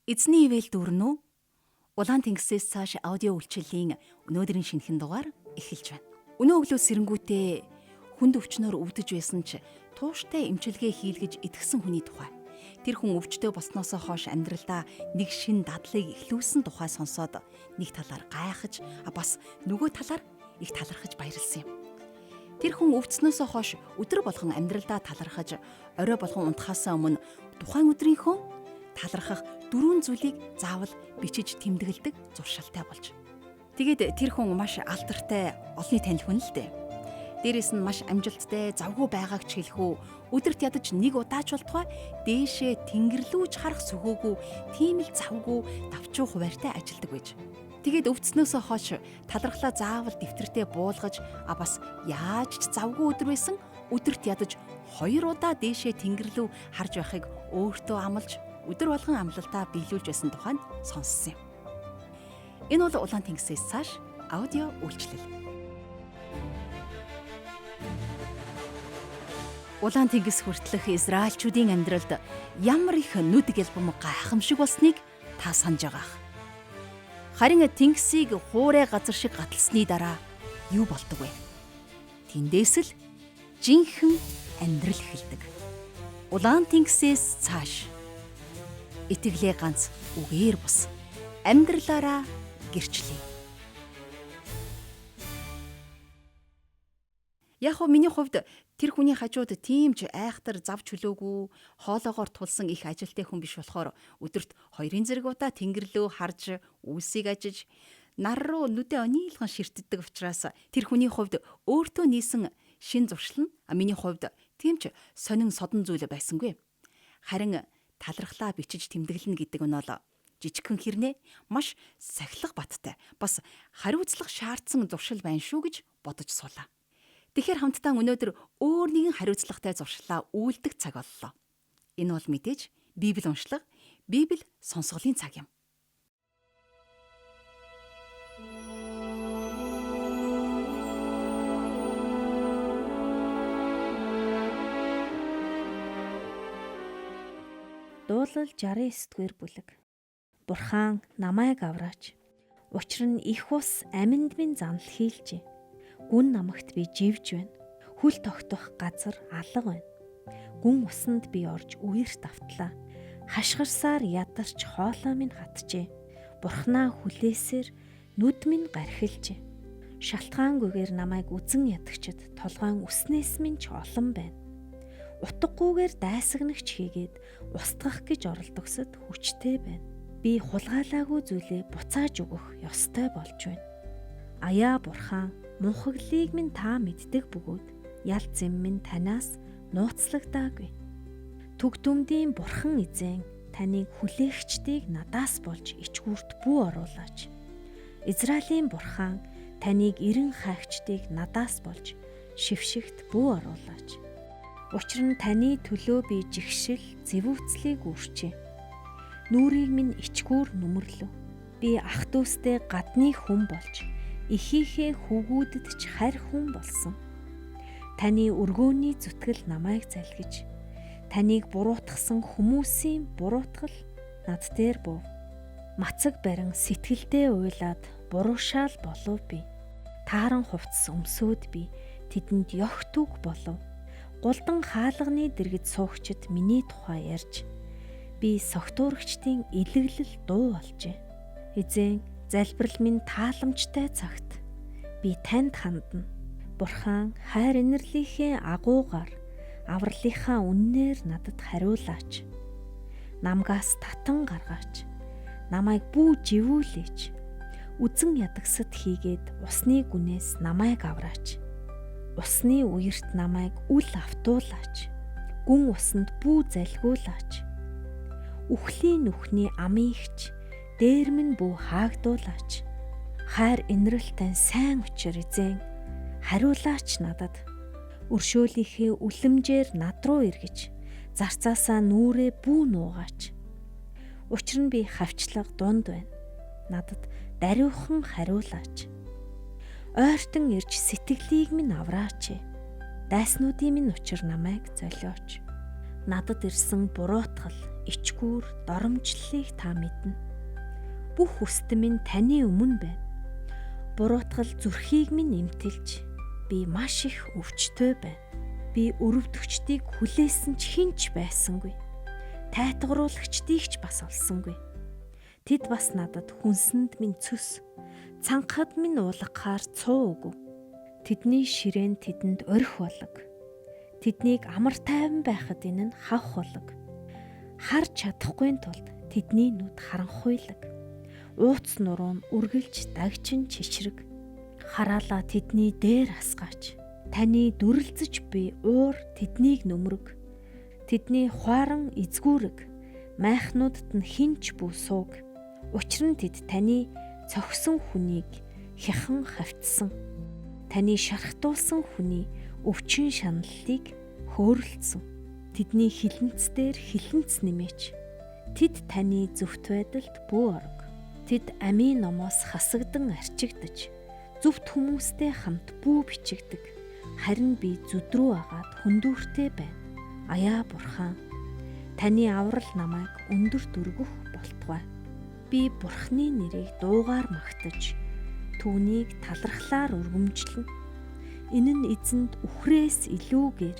Эзний ивэл дүүрнүү. Улаан тэнгисээс цааш аудио үйлчиллийн өнөөдрийн шинэхэн дугаар эхэлж байна. Өнөө өглөө сэрэнгүүтээ хүнд өвчнөөр өвдөж байсан ч тууштай эмчилгээ хийлгэж итгэсэн хүний тухай. Тэр хүн өвчтөй болсноосоо хойш амьдралдаа нэг шин дадлыг эхлүүлсэн тухай сонсоод нэг талаар гайхаж, бас нөгөө талаар их талархаж баярлсан юм. Тэр хүн өвдснөөсөө хойш өдөр болгон амьдралдаа талархаж, орой болгон унтахаасаа өмнө тухайн өдрийнхөө талархах 4 зүйлийг заавал бичиж тэмдэглэдэг зуршилтай болж. Тэгээд тэр хүн маш алдартай олонний танил хүн л дээ. Дээрээс нь маш амжилттай, завгүй байгааг ч хэлэхүү, өдөрт ядаж нэг удаач болтугай дээшээ тэнгэрлүүж харах сөхөөгүй, тийм л завгүй, давчуу хуваартай ажилдаг байж. Тэгээд өвдснөөсөө хойш талархлаа заавал дэвтэртээ буулгаж, бас яаж ч завгүй өдөр байсан өдөрт ядаж 2 удаа дээшээ тэнгэрлүү харж байхыг өөртөө амлаж, өдөр болгон амлалтаа биелүүлж байсан тухайд сонссон юм. Энэ бол улаан тэнгисээс цааш аудио үйлчлэл. Улаан тэнгис хүртэлх Израильчүүдийн амьдралд ямар их нүд гэлбэм гайхамшиг болсныг та санаж байгаах. Харин тэнгисийг хуурай газар шиг гаталсны дараа юу болдог вэ? Тэндээс л жинхэнэ амьдрал эхэлдэг. Улаан тэнгисээс цааш итгэлээ ганц үгээр бус амьдралаараа гэрчлэе. Яг миний хувьд тэр хүний хажууд тийм ч айхтар зав чөлөөгүй хоолоогоор тулсан их ажилтай хүн биш болохоор өдөрт 2 зэрэг удаа тэнгэрлөө харж үлсийг ажиж нар руу нүдэ онийлган ширтдэг учраас тэр хүний хувьд өөртөө нийсэн шин зуршил нь миний хувьд тийм ч сонин содон зүйл байсангүй. Харин талархлаа бичиж тэмдэглэнэ гэдэг нь бол жижигхэн хэрнээ маш сахилга баттай, бас хариуцлах шаардсан зуршил байна шүү гэж бодож суулаа. Тэгэхээр хамтдаа өнөөдөр өөр нэгэн хариуцлагатай зуршлаа үйлдэх цаг боллоо. Энэ бол мэдээж Библи уншлага, Библи сонсголын цаг юм. Дуулал 69-р бүлэг. Бурхан намайг авраач. Учир нь их ус аминд минь занал хийлжээ. Гүн намагт би живж байна. Хүл тогтох газар алга байна. Гүн усанд би орж үерт давтлаа. Хашгирсаар ядарч хоолой минь хатжээ. Бурхнаа хүлээсээр нүд минь гархилжээ. Шалтгаангүйгээр намайг үзэн ядагчид толгойн үснээс минь ч олон байна. Утгагүйгээр дайсагнагч хийгээд устгах гэж оролдогсод хүчтэй байна. Би хулгайлаагүй зүйлээ буцааж өгөх ёстой болж байна. Аяа бурхан, мунхаглыг минь та мэддэг бөгөөд ял зэм минь танаас нууцлагдаагүй. Түг дүмдийн бурхан эзэн таныг хүлээгчдийг надаас болж ичгүүрт бүү оруулаач. Израилийн бурхан таныг эрен хайгчдыг надаас болж шившигт бүү оруулаач. Учир нь таны төлөө би жигшил зэвүүцлийг үрчээ. Нүрийг минь ичгүүр нүмерлөв. Би ах дүүстэй гадны хүн болж эхийнхээ хүүгүүдэд ч харь хүн болсон. Таны өргөөний зүтгэл намайг залгиж, таныг буруутгасан хүмүүсийн буруутгал над дээр був. Мацаг барин сэтгэлдээ уйлаад буруушаал болов би. Тааран хувцас өмсөөд би тэдэнд ёхтүг болов. Гулдан хаалганы дэргэд суугчид миний тухай ярьж, би согтуурагчдын илэглэл дуу болжээ. Эзэн залбирал минь тааламжтай цагт би танд хандна. Бурхан хайр инэрлийнхээ агуугаар авралынхаа үннээр надад хариулаач. Намгаас татан гаргаач. Намайг бүү живүүлээч. Үзэн ядагсад хийгээд усны гүнээс намайг авраач. Усны үерт намайг үл автуулаач. Гүн усанд бүү залгиулаач. Үхлийн нүхний амигч дээр минь бүү хаагдуулаач. Хайр инрэлтэн сайн учир эзэн хариулаач надад. Өршөөлийнхээ үлэмжээр над руу эргэж зарцаасаа нүрээ бүү нуугаач. Учир нь би хавчлага дунд байна. Надад даруйхан хариулаач. Ойртон ирж сэтгэлийг минь авраач. Дайснуудын минь учир намайг золиоч. Надад ирсэн буруутгал, ичгүүр, доромжллыг та мэднэ. Бүх хүстэм минь таны өмнө байна. Буруутгал зүрхийг минь нэмтэлж, би маш их өвчтөй байна. Би өрөвдөгчдийг хүлээсэн ч хинч байсангүй. Тайтгаруулагчдийг ч бас олсонгүй. Тэд бас надад хүнсэнд минь цөс, цанхад минь уулгахаар цуу үгүй. Тэдний ширээн тэдэнд орхи болог. Тэднийг амар тайван байхад энэ нь хавх болог. Харж чадахгүй тулд тэдний нүд харанхуйлаг. Ууц нуруу нь үргэлж дагчин чичрэг. Хараалаа тэдний дээр асгаач. Таны дүрлзэж би уур тэднийг нөмрөг. Тэдний хуаран эзгүүрэг. Майхнуудад нь хинч бүү сууг. Учир нь тэд таны цогсон хүнийг хяхан хавтсан. Таны шархтуулсан хүний өвчин шаналлыг хөөрөлдсөн. Тэдний хилэнц дээр хилэнц нэмээч. Тэд таны зөвхт байдалд бүү орог. Тэд амийн номоос хасагдан арчигдаж, зөвхт хүмүүстэй хамт бүү бичигдэг. Харин би зүдрүү агаад хөндүүртэй байна. Аяа бурхан, таны аврал намайг өндөр дүргэх болтугай. Би бурхны нэрийг дуугаар магтаж, түүнийг талархлаар өргөмжлөн. Энэ нь эзэнд үхрээс илүүгээр,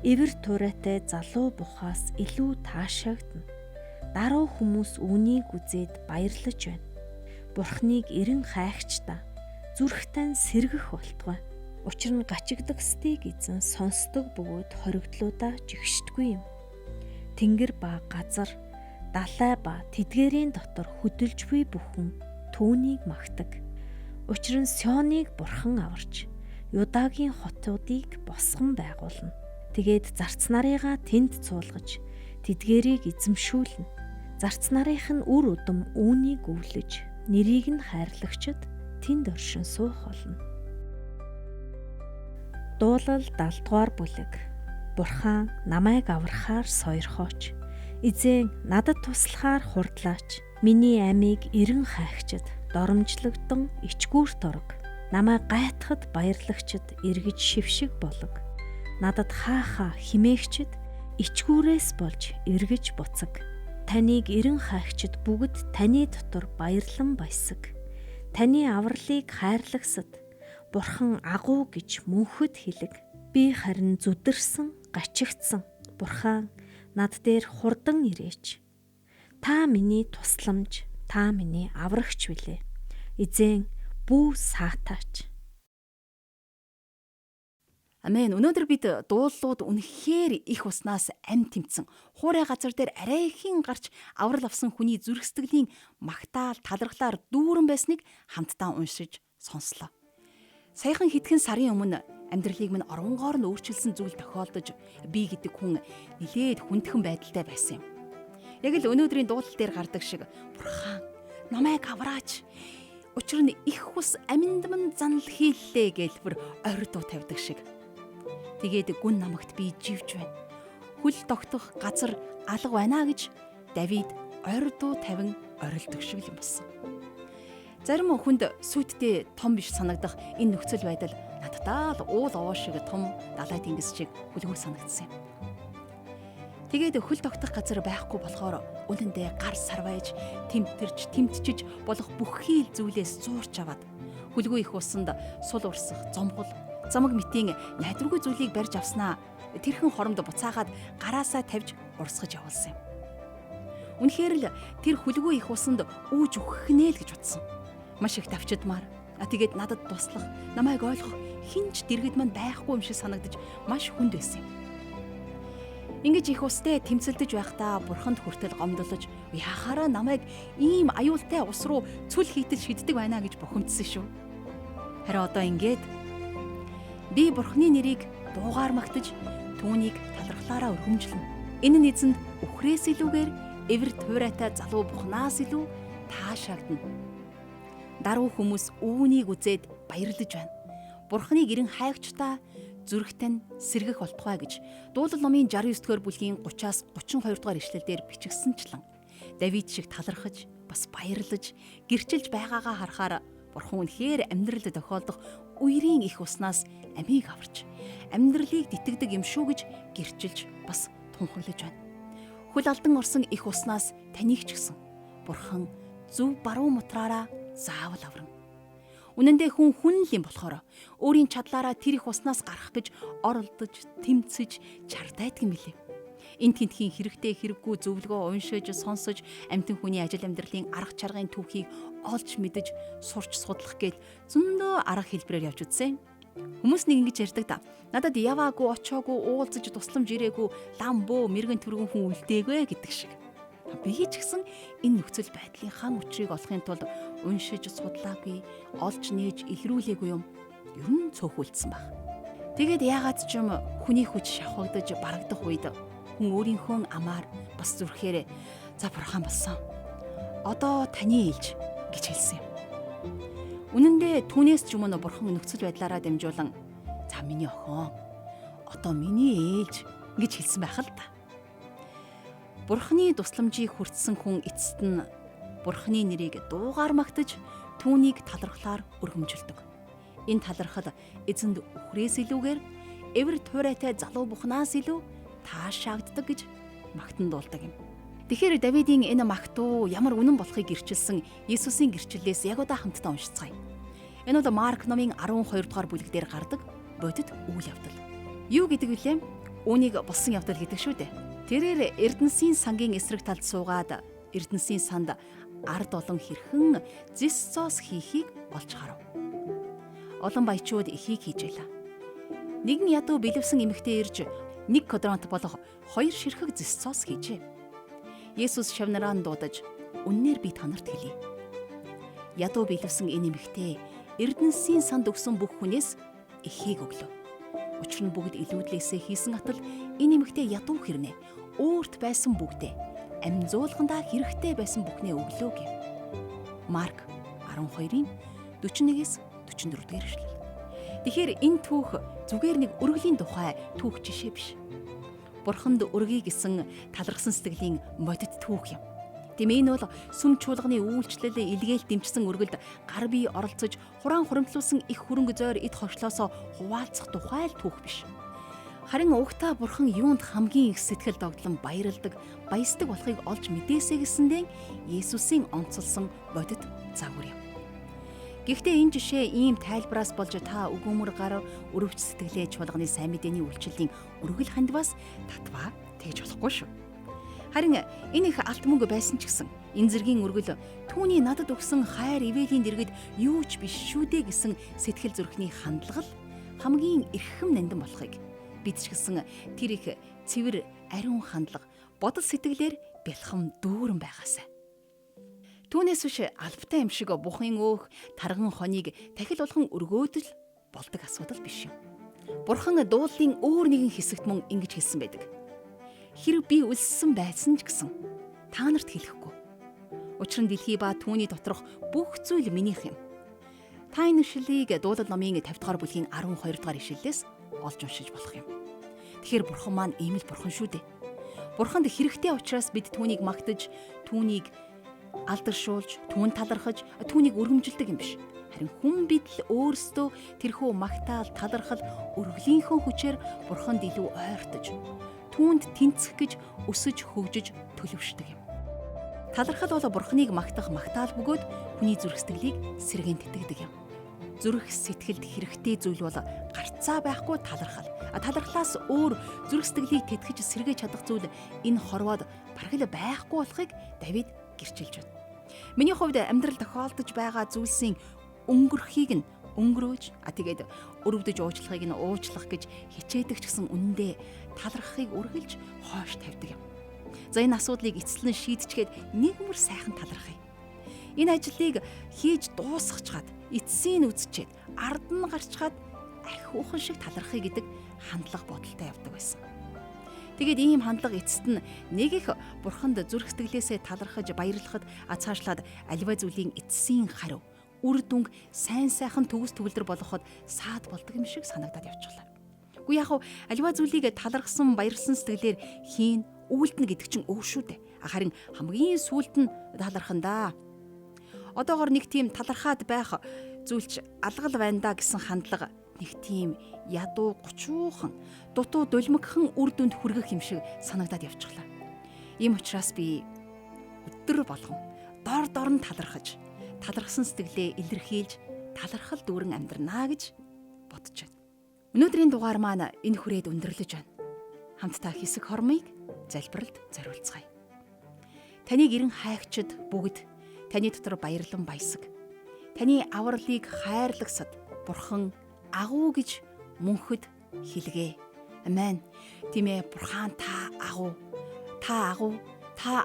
эвэр туурайтай залуу бухаас илүү таашаагдана. Даруй хүмүүс үүнийг үзээд баярлаж байна. Бурхныг эрен хайгчдаа зүрхтэн сэргэх болтугай. Учир нь гачигдагсдыг эзэн сонсдог бөгөөд хоригдлуудаа жигшдэггүй юм. Тэнгэр ба газар, далай ба тэдгэрийн дотор хөдөлж буй бүхэн түүнийг магтаг. Учир нь Сионыг бурхан аварч, Юдагийн хотуудыг босгон байгуулна. Тэгээд зарц нарыгаа тэнд цуулгаж, тэдгэрийг эзэмшүүлнэ. Зарц нарынх нь үр удам үүнийг өвлөж, нэрийг нь хайрлагчд тэнд оршин суух болно. Дуулал 70 дугаар бүлэг. Бурхан намайг аврахаар сойрхооч. Эзэн надад туслахаар хурдлаач. Миний амийг эрен хайгчд доромжлогдсон ичгүүрт орог. Намайг гайтхад баярлагчд эргэж шившиг болог. Надад хаахаа химээгчд ичгүүрээс болж эргэж буцаг. Таныг эрен хайгчд бүгд таны дотор баярлан баясаг. Таны авралыг хайрлагсад Бурхан агуу гэж мөнхөд хэлэг. Би харин зүдэрсэн, гачигдсан. Бурхан над дээр хурдан ирээч. Та миний тусламж, та миний аврагч билээ. Эзэн бүү саатаач. Амен. Өнөөдөр бид дуулууд үнэхээр их уснаас амь тэмцэн, хуурай газар дээр арай ихэн гарч аврал авсан хүний зүрх сэтгэлийн магтаал, талархлаар дүүрэн байсныг хамтдаа уншиж сонслоо. Саяхан хэдхэн сарын өмнө амьдралыг минь оронгоор нь өөрчилсөн зүйл тохиолдож, би гэдэг хүн нилээд хүндхэн байдалтай байсан юм. Яг л өнөөдрийн дуулал дээр гардаг шиг Бурхан намайг авраач. Учир нь их ус аминд минь занал хийллээ гэлбэр ордуу тавьдаг шиг. Тэгээд гүн намагт би живж байна. Хүл тогтох газар алга байна гэж Давид ордуу тавин орилдог шиг юм болсон. Зарим хүнд сүйдтэй том биш санагдах энэ нөхцөл байдал надтай л уул овоо шиг том далай тэнгис шиг хүлгүүл санагдсан юм. Тэгээд хөл тогтох газар байхгүй болохоор үнэндээ гар сарвайж, тэмтэрч, тэмтчиж болох бүх хийл зүйлээс зуурч аваад хүлгүй их усанд сул урсах, зомгол, замаг мэтийн найдваргүй зүйлийг барьж авснаа тэрхэн хоромд буцаагаад гараасаа тавьж урсгаж явуулсан юм. Үнэхээр л тэр хүлгүй их усанд үүж өгөхнэ л гэж утсан. Маш их давчидмаар. Тэгээд надад туслах, намайг ойлгох хинч дэргэд мань байхгүй юм шиг санагдаж маш хүнд байсан юм. Ингэж их устэй тэмцэлдэж байхдаа Бурханд хүртэл гомдолж, яхаараа намайг ийм аюултай ус руу цүл хийтэл шиддэг байна гэж бухимдсан шүү. Харин одоо ингээд би Бурханы нэрийг дуугаар магтаж, түүнийг талархлаараа өргөмжлөнө. Энэ нь эзэнд үхрээс илүүгээр эвэр туурайтай залуу бухнаас илүү таашаагдана. Даруй хүмүүс үүнийг үзээд баярлаж байна. Бурханыг эрен хайгчдаа зүрхтэн сэргэх болтугай гэж Дуулал номын 69-р бүлгийн 30-аас 32 дугаар ишлэлдэр бичигдсэнчлэн Давид шиг талархаж, бас баярлаж, гэрчилж байгаагаа харахаар Бурхан үнэхээр амьдралд тохиолдох үерийн их уснаас амийг аварч, амьдралыг дитгдэг юм шүү гэж гэрчилж, бас тунхаглаж байна. Хөл алдан орсон их уснаас таныг ч гэсэн Бурхан зөв баруун мутраараа заавал авран. Үнэн дээр хүн л юм болохоор өөрийн чадлаараа тэр их уснаас гарах гэж оролдож, тэмцэж, чардайдаг юм билээ. Эн тентхийн хэрэгтэй хэрэггүй зөвлөгөө уншиж, сонсож, амьтан хүний ажил амьдралын арга чаргын түүхийг олж мэдэж, сурч судлах гээл зөндөө арга хэлбэрээр явж үзсэн. Хүмүүс нэг ингэж ярьдаг да. Надад яваагүй, очоогүй, уулзаж тусламж ирээгүй, лам бөө, мэрэгэн түргэн хүн үлдээгүй гэдэг шиг. Би ч гэсэн энэ нөхцөл байдлын хан учрыг олохын тулд уншиж, судлаагүй, олж нээж илрүүлээгүй юм. Ер нь цөөхүүлсэн баг. Тэгээд яагаад ч юм хүний хүч шавхагдаж барагдах үед хүн өөрийнхөө амаар бас зүрхээр за Бурхан болсон. Одоо таны ээлж гэж хэлсэн юм. Үнэн дээр түүнээс ч юм уу Бурхан нөхцөл байдлаараа дамжуулан за миний охин одоо миний ээлж гэж хэлсэн байх л та. Бурханы тусламжийг хүртсэн хүн эцэст нь Бурханы нэрийг дуугаар магтаж түүнийг талархлаар өргөмжилдөг. Энэ талархал эзэнд үхрээс илүүгээр эвэр туурайтай залуу бухнаас илүү таашаагддаг гэж магтандуулдаг юм. Тэгэхээр Давидын энэ магтуу ямар үнэн болохыг гэрчилсэн Есүсийн гэрчлэлээс яг удаа хамтдаа уншицгаая. Энэ бол Марк номын 12 дугаар бүлэг дээр гардаг бодит үйл явдал. Юу гэдэг вүлээ? Үүнийг болсон явдал гэдэг шүү дээ. Тэрээр Эрдэнэсийн сангийн эсрэг талд суугаад Эрдэнэсийн санд ард олон хэрхэн зис цоос хийхийг олж харав. Олон баячууд ихийг хийж байлаа. Нэгэн ядуу бэлэвсэн эмэгтэй ирж 1 квадрант болох 2 ширхэг зис цоос хийжээ. Есүс шавнараа дуудаж, "Үннээр би танарт хэлье. Ядуу бэлэвсэн энэ эмэгтэй Эрдэнэсийн санд өгсөн бүх хүнээс эхийг өглөө. Учир нь бүгд илүүдлээсээ хийсэн атал энэ эмэгтэй ядуу хэрнээ өөрт байсан бүгдээ амжуулгандаа хэрэгтэй байсан бүхнээ өглөө" гэв. Марк 12-ийн 41-ээс 44-р эшлэл. Тэгэхээр энэ түүх зүгээр нэг өргөлийн тухай түүх жишээ биш. Бурханд өргөе гэсэн талархсан сэтгэлийн модит түүх юм. Тийм энэ бол сүм чуулганы үйлчлэл илгээл дэмжсэн өргөлд гар бие оролцож хураан хуримтлуулсан их хөрөнгө зойр эд хоршлоосоо хуваалцах тухай л түүх биш. Харин угтаа Бурхан юунд хамгийн их сэтгэл догдлон баярлдаг, баясдаг болохыг олж мэдээсэй гэсэндээ Есүсийн онцолсон бодит загвар юм. Гэхдээ энэ жишээ ийм тайлбараас болж та өгөөмөр гар өрөвч сэтгэлээ чуулганы сайн мэдээний үйлчлэлийн өргөл хандваас татваа тэгж болохгүй шүү. Харин энэ их алт мөнгө байсан ч гэсэн энэ зэргийн өргөл түүний надад өгсөн хайр ивэлийн дэргэд юу ч биш шүү дээ гэсэн сэтгэл зүрхний хандлага хамгийн эрхэм нандин болохыг бид ч гэсэн тэр их цэвэр ариун хандлага бодол сэтгэлээр бэлхэм дүүрэн байгаасай. Түүнээс биш албатай юм шиг бухын өөх тарган хоныг тахил болгон өргөөдөл болдог асуудал биш юм. Бурхан дуулын өөр нэгэн хэсэгт мөн ингэж хэлсэн байдаг. Хэрэг би үлссэн байсан ч гэсэн та нарт хэлэхгүй. Учир нь дэлхий ба түүний доторх бүх зүйл минийх юм. Та энэ ишлэлийг дуулал номын 50 дугаар бүлгийн 12 дугаар ишлэлээс олж уншиж болох юм. Тэгэхээр Бурхан маань ийм л Бурхан шүү дээ. Бурханд хэрэгтэй учраас бид түүнийг магтаж, түүнийг алдаршуулж, түүнд талархаж, түүнийг өргөмжилдэг юм биш. Харин хүн бид л өөрсдөө тэрхүү магтаал, талархал, өргөлийнхөө хүчээр Бурханд илүү ойртож, түүнд тэнцэх гэж өсөж хөгжиж төлөвшдөг юм. Талархал бол Бурханыг магтах магтаал бөгөөд хүний зүрх сэтгэлийг сэргээн тэтгэдэг юм. Зүрх сэтгэлд хэрэгтэй зүйл бол гарцаа байхгүй талархал. Талархлаас өөр зүрх сэтгэлийг тэтгэж сэргээж чадах зүйл энэ хорвоод бараг л байхгүй болохыг Давид гэрчилж байна. Миний хувьд амьдрал тохиолдож байгаа зүйлсийн өнгөрөхийг нь өнгөрөөж, тэгээд өрөвдөж уучлахыг нь уучлах гэж хичээдэг ч гэсэн үнэндээ талархахыг үргэлж хоош тавьдаг юм. За энэ асуудлыг эцэслэн шийдчихэд нэгмэр сайхан талархъя. Энэ ажлыг хийж дуусгачаад, эцсийн үзчихэд, ард нь гарчгаад ахиухан шиг талархъя гэдэг хандлага бодолтой явдаг байсан. Тэгээд ийм хандлага эцэст нь нэг их Бурханд зүрх сэтгэлээсээ талархаж баярлахад цаашлаад аливаа зүйлийн эцсийн хариу үр дүнг сайн сайхан төгс төгөлдөр болгоход саад болдог юм шиг санагдаад явчихлаа. Үгүй яг аливаа зүйлийг талархсан баярлсан сэтгэлээр хийн үйлдэнэ гэдэг чинь өөр шүү дээ. Харин хамгийн сүүлд нь талархандаа. Одоогор нэг тийм талархаад байх зүйлч алгал байна да гэсэн хандлага нэг тийм ядуу гучуухан, дутуу дулмигхан үр дүнд хүргэх юм шиг санагдаад явчихлаа. Ийм учраас би өдөр болгон дор нь талархсан сэтгэлээ илэрхийлж талархал дүүрэн амьдрнаа гэж бодож байна. Өнөөдрийн дугаар маань энэ хүрээд өндөрлөж байна. Хамтдаа хэсэг хормыг залбиралд зориулцгаая. Таныг эрен хайгчид бүгд таны дотор баярлан баясаг. Таны авралыг хайрлагсад Бурхан агуу гэж мөнхөд хэлгээ. Амен. Тимээ Бурхан та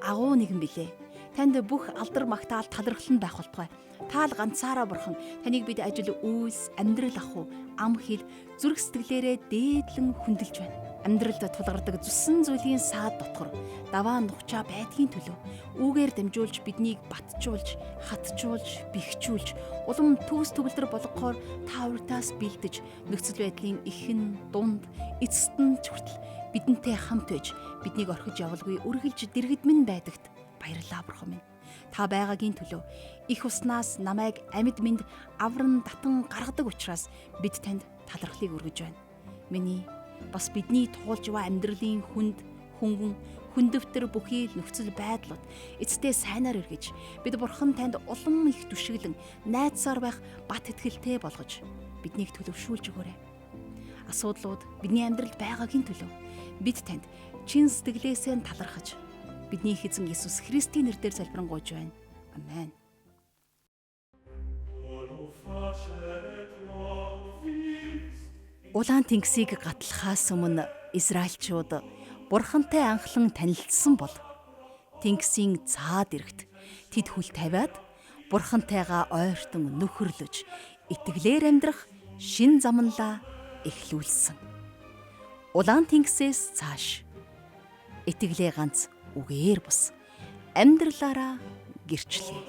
агуу нэгэн билээ. Танд бүх алдар магтаал талархал нь байх болтугай. Та л ганцаараа Бурхан, таныг бид ажил үйлс, амьдрал ахуй, ам хил, зүрх сэтгэлээрээ дээдлэн хүндэлж байна. Амьдралд тулгардаг зүссэн зүйлийн саад дотгор даваа нухчаа байдгийн төлөө үүгээр дамжуулж биднийг батжуулж, хатжуулж, бэхжүүлж, улам төгс төгөлдөр болгохоор та уртаас бэлдэж, нөхцөл байдлын ихэн, дунд, эцэст нь хүртэл бидэнтэй хамт байж, биднийг орхиж явалгүй үргэлж дэргэдмэн байдагт баярлалаа Бурхан минь. Та байгаагийн төлөө их уснаас намайг амьд минд авран татан гаргадаг учраас бид танд талархлыг өргөж байна. Миний бас бидний туулж яваа амьдралын хөнгөн хүндөвтөр бүхий нөхцөл байдлууд эцэстээ сайнаар эргэж бид Бурхан танд улам их түшиглэн найдсаар байх бат итгэлтэй болгож биднийг төлөвшүүлж өгөөрэй. Асуудлууд бидний амьдралд байгаагийн төлөө бид танд чин сэтгэлээсээ талархаж бидний эзэн Иесус Христийн нэрээр залбирanгуйж байна. Амен. Улаан тэнгисийг гатлахаас өмнө Израильчууд Бурхантай анхлан танилцсан бол тэнгисийн цаад эрэгт тэд хүл тавиад Бурхантайгаа ойртон нөхөрлөж итгэлээр амьдрах шин замнлаа эхлүүлсэн. Улаан тэнгисээс цааш итгэлээ ганц үгээр бус амьдралаараа гэрчлэе.